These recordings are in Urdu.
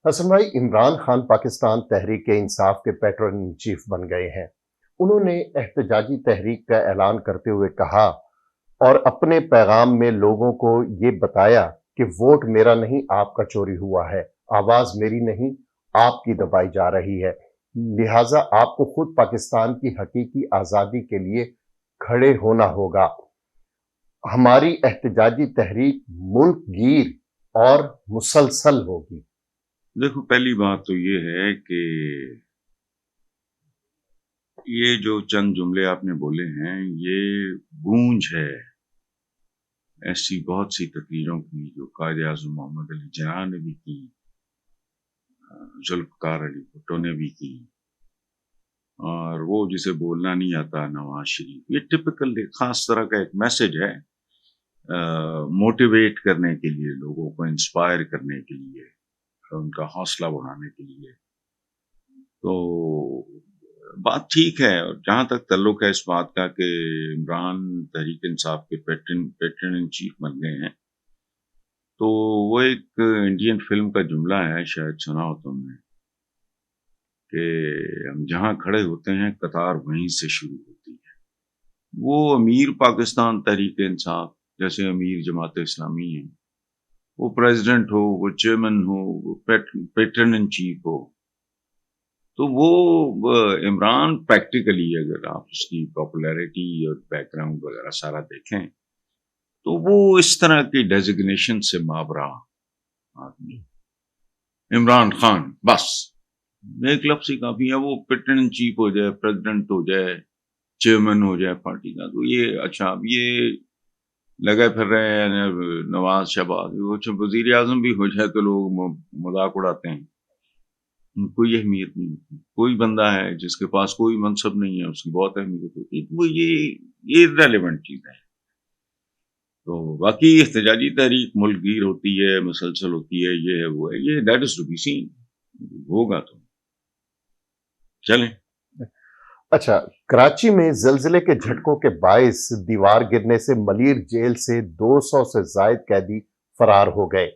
حسن بھائی، عمران خان پاکستان تحریک انصاف کے پیٹرن ان چیف بن گئے ہیں۔ انہوں نے احتجاجی تحریک کا اعلان کرتے ہوئے کہا اور اپنے پیغام میں لوگوں کو یہ بتایا کہ ووٹ میرا نہیں، آپ کا چوری ہوا ہے، آواز میری نہیں، آپ کی دبائی جا رہی ہے، لہٰذا آپ کو خود پاکستان کی حقیقی آزادی کے لیے کھڑے ہونا ہوگا۔ ہماری احتجاجی تحریک ملک گیر اور مسلسل ہوگی۔ دیکھو، پہلی بات تو یہ ہے کہ یہ جو چند جملے آپ نے بولے ہیں یہ گونج ہے ایسی بہت سی تقریروں کی جو قائد اعظم محمد علی جناح نے بھی کی، ذوالفقار علی بھٹو نے بھی کی، اور وہ جسے بولنا نہیں آتا نواز شریف۔ یہ ٹپکل خاص طرح کا ایک میسج ہے، موٹیویٹ کرنے کے لیے، لوگوں کو انسپائر کرنے کے لیے، ان کا حوصلہ بڑھانے کے لیے۔ تو بات ٹھیک ہے، اور جہاں تک تعلق ہے اس بات کا کہ عمران تحریک انصاف کے پیٹرن ان چیف بن گئے ہیں، تو وہ ایک انڈین فلم کا جملہ ہے، شاید سنا ہو تم نے، کہ ہم جہاں کھڑے ہوتے ہیں قطار وہیں سے شروع ہوتی ہے۔ وہ امیر پاکستان تحریک انصاف، جیسے امیر جماعت اسلامی ہے، وہ پریزیڈنٹ ہو، وہ چیئرمین ہو، وہ پیٹرن ان چیف ہو، تو وہ عمران پریکٹیکلی اگر آپ اس کی پاپولیرٹی اور بیک گراؤنڈ وغیرہ سارا دیکھیں تو وہ اس طرح کی ڈیزگنیشن سے مابرہ آدمی عمران خان، بس ایک لفظ ہی کافی ہے، وہ پیٹرن ان چیف ہو جائے، پریزیڈنٹ ہو جائے، چیئرمین ہو جائے پارٹی کا، تو یہ اچھا اب یہ لگے پھر رہے ہیں نواز شہباز، وزیر اعظم بھی ہو جائے تو لوگ مذاق اڑاتے ہیں، کوئی اہمیت نہیں ہوتی۔ کوئی بندہ ہے جس کے پاس کوئی منصب نہیں ہے، اس کی بہت اہمیت ہوتی ہے، وہ یہ ریلیونٹ چیز ہے۔ تو باقی احتجاجی تحریک ملک گیر ہوتی ہے، مسلسل ہوتی ہے، یہ ہے وہ ہے، یہ that is to be seen, ہوگا تو چلیں۔ اچھا، کراچی میں زلزلے کے جھٹکوں کے باعث دیوار گرنے سے ملیر جیل سے 200 سے زائد قیدی فرار ہو گئے۔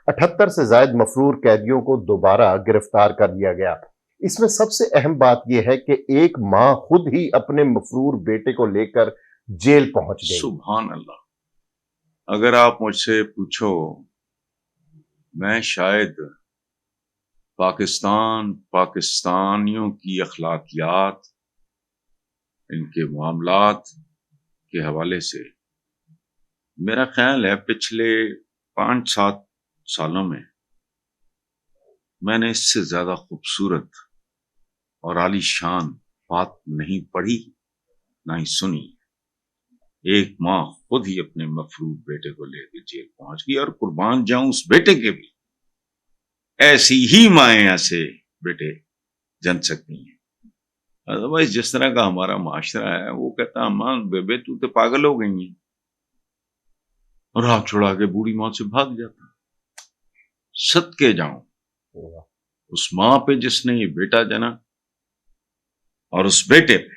78 سے زائد مفرور قیدیوں کو دوبارہ گرفتار کر لیا گیا۔ اس میں سب سے اہم بات یہ ہے کہ ایک ماں خود ہی اپنے مفرور بیٹے کو لے کر جیل پہنچ گئی۔ سبحان اللہ! اگر آپ مجھ سے پوچھو، میں شاید پاکستانیوں کی اخلاقیات، ان کے معاملات کے حوالے سے میرا خیال ہے پچھلے 5-7 سالوں میں نے اس سے زیادہ خوبصورت اور عالی شان بات نہیں پڑھی نہ ہی سنی۔ ایک ماں خود ہی اپنے مفروض بیٹے کو لے کے جیل پہنچ گئی، اور قربان جاؤں اس بیٹے کے بھی، ایسی ہی مائیں ایسے بیٹے جن سکتی ہیں۔ ادروائز جس طرح کا ہمارا معاشرہ ہے، وہ کہتا ماں بیبے تو پاگل ہو گئی ہیں، اور ہاتھ چھڑا کے بوڑھی ماں سے بھاگ جاتا۔ صدقے جاؤں اس ماں پہ جس نے یہ بیٹا جنا، اور اس بیٹے پہ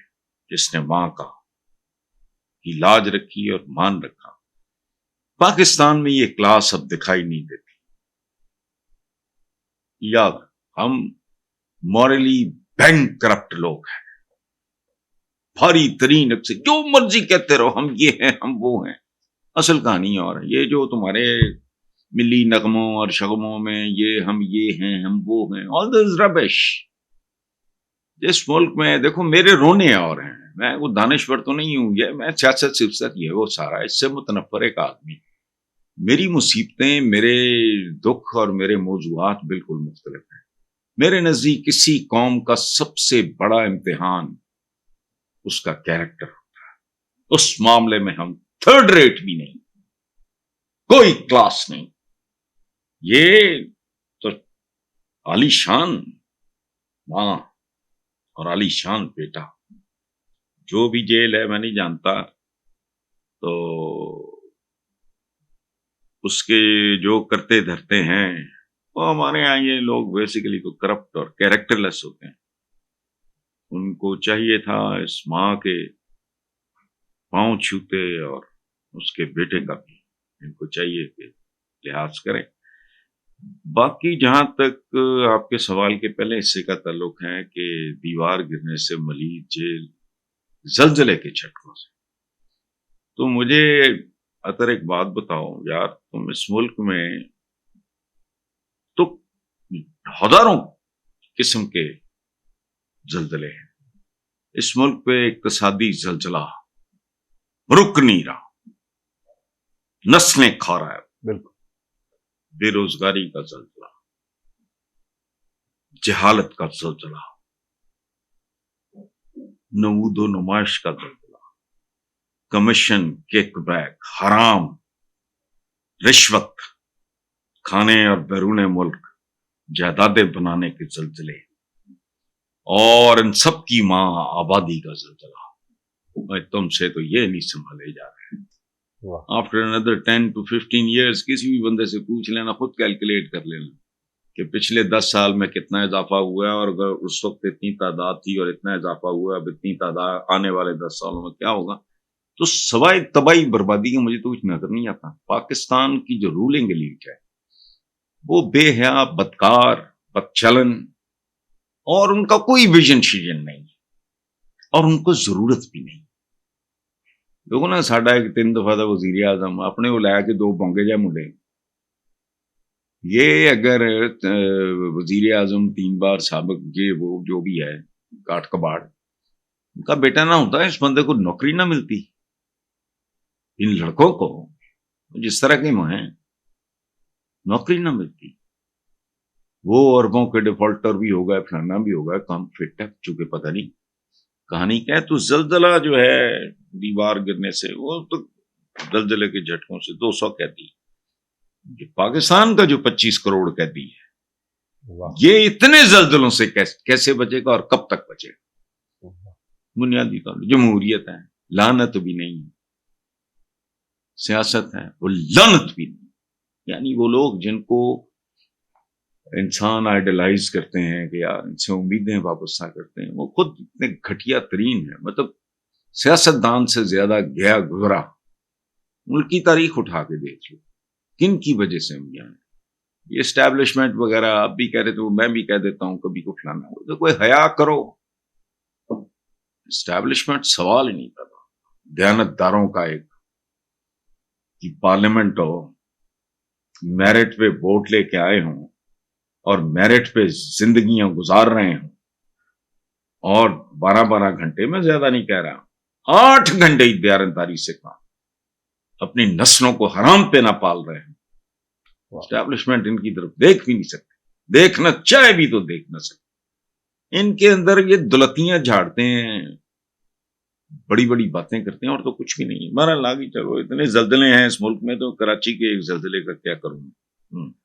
جس نے ماں کا کی لاج رکھی اور مان رکھا۔ پاکستان میں یہ کلاس اب دکھائی نہیں دیتی۔ یاد، ہم مورلی بینک کرپٹ لوگ ہیں، بھاری ترین اکثر جو مرضی کہتے رہو، ہم یہ ہیں، ہم وہ ہیں۔ اصل کہانی اور ہے یہ جو تمہارے ملی نغموں اور شغموں میں یہ ہم یہ ہیں، ہم وہ ہیں، all this rubbish۔ جس ملک میں دیکھو میرے رونے اور ہیں، میں وہ دانشور تو نہیں ہوں، یہ میں سیاست صفت یہ وہ سارا اس سے متنفر ایک آدمی۔ میری مصیبتیں، میرے دکھ اور میرے موضوعات بالکل مختلف ہیں۔ میرے نزدیک کسی قوم کا سب سے بڑا امتحان اس کا کیریکٹر ہوتا ہے۔ اس معاملے میں ہم تھرڈ ریٹ بھی نہیں، کوئی کلاس نہیں۔ یہ تو عالی شان ماں اور عالی شان بیٹا، جو بھی جیل ہے میں نہیں جانتا، تو اس کے جو کرتے دھرتے ہیں وہ ہمارے یہاں یہ لوگ بیسیکلی تو کرپٹ اور کیریکٹر لیس ہوتے ہیں۔ ان کو چاہیے تھا اس ماں کے پاؤں چھوتے، اور اس کے بیٹے کا بھی ان کو چاہیے کہ لحاظ کریں۔ باقی جہاں تک آپ کے سوال کے پہلے حصے کا تعلق ہے کہ دیوار گرنے سے ملید جیل زلزلے کے جھٹکوں سے، تو مجھے اگر ایک بات بتاؤ یار، تم اس ملک میں تو ہزاروں قسم کے زلزلے ہیں، اس ملک پہ اقتصادی زلزلہ رک نہیں رہا، نسلیں کھا رہا ہے، بالکل بے روزگاری کا زلزلہ، جہالت کا زلزلہ، نمود و نمائش کا زلزلہ، کمیشن، کک بیک، حرام، رشوت کھانے اور بیرون ملک جائیدادیں بنانے کے زلزلے، اور ان سب کی ماں آبادی کا زلزلہ۔ میں تم سے تو یہ نہیں سنبھالے جا رہے۔ واہ آفٹر another 10 to 15 years کسی بھی بندے سے پوچھ لینا، خود کیلکولیٹ کر لینا کہ پچھلے 10 سال میں کتنا اضافہ ہوا ہے، اور اگر اس وقت اتنی تعداد تھی اور اتنا اضافہ ہوا، اب اتنی تعداد آنے والے 10 سالوں میں کیا ہوگا، تو سوائے تباہی بربادی کے مجھے تو کچھ نظر نہیں آتا۔ پاکستان کی جو رولنگ ایلیٹ ہے وہ بے حیا، بدکار، بدچلن، اور ان کا کوئی ویژن شیژن نہیں، اور ان کو ضرورت بھی نہیں۔ دیکھو نا، ساڈا ایک 3 دفعہ دا وزیر اعظم اپنے کو لے کے 2 بونگے جائے منڈے، یہ اگر وزیر اعظم 3 بار سابق یہ وہ جو بھی ہے کاٹ کباڑ ان کا بیٹا نہ ہوتا، اس بندے کو نوکری نہ ملتی، ان لڑکوں کو جس طرح کے ہیں نوکری نہ ملتی، وہ اربوں کے ڈیفالٹر بھی ہوگا، فلانا بھی ہوگا، کام فٹ ہے، چونکہ پتہ نہیں کہانی کیا ہے۔ تو زلزلہ جو ہے دیوار گرنے سے، وہ تو زلزلے کے جھٹکوں سے 200 قیدی، یہ پاکستان کا جو 25 کروڑ قیدی ہے، واہ یہ اتنے زلزلوں سے کیسے بچے گا اور کب تک بچے گا؟ بنیادی طور پر جمہوریت ہے، لعنت بھی نہیں ہے، سیاست ہے، وہ لعنت بھی نہیں، یعنی وہ لوگ جن کو انسان آئیڈلائز کرتے ہیں کہ یار ان سے امیدیں وابستہ کرتے ہیں، وہ خود اتنے گھٹیا ترین ہیں۔ مطلب سیاست دان سے زیادہ گیا گزرا ملک کی تاریخ اٹھا کے دیکھ لو، کن کی وجہ سے ہم یہاں ہیں۔ یہ اسٹیبلشمنٹ وغیرہ آپ بھی کہہ رہے تھے، میں بھی کہہ دیتا ہوں کبھی کو فلانا ہو، تو کوئی حیا کرو۔ اسٹیبلشمنٹ سوال ہی نہیں پیدا، دیانت داروں کا ایک کہ پارلیمنٹ ہو، میرٹ پہ ووٹ لے کے آئے ہوں اور میرٹ پہ زندگیاں گزار رہے ہوں، اور 12 گھنٹے، میں زیادہ نہیں کہہ رہا، 8 گھنٹے ہی دیانتداری سے کام، اپنی نسلوں کو حرام پہ نہ پال رہے ہیں۔ اسٹیبلشمنٹ ان کی طرف دیکھ بھی نہیں سکتے، دیکھنا چاہے بھی تو دیکھ نہ سکتے۔ ان کے اندر یہ دلتیاں جھاڑتے ہیں، بڑی بڑی باتیں کرتے ہیں، اور تو کچھ بھی نہیں ہے۔ ہمارا لاگی چلو، اتنے زلزلے ہیں اس ملک میں، تو کراچی کے ایک زلزلے کا کیا کروں۔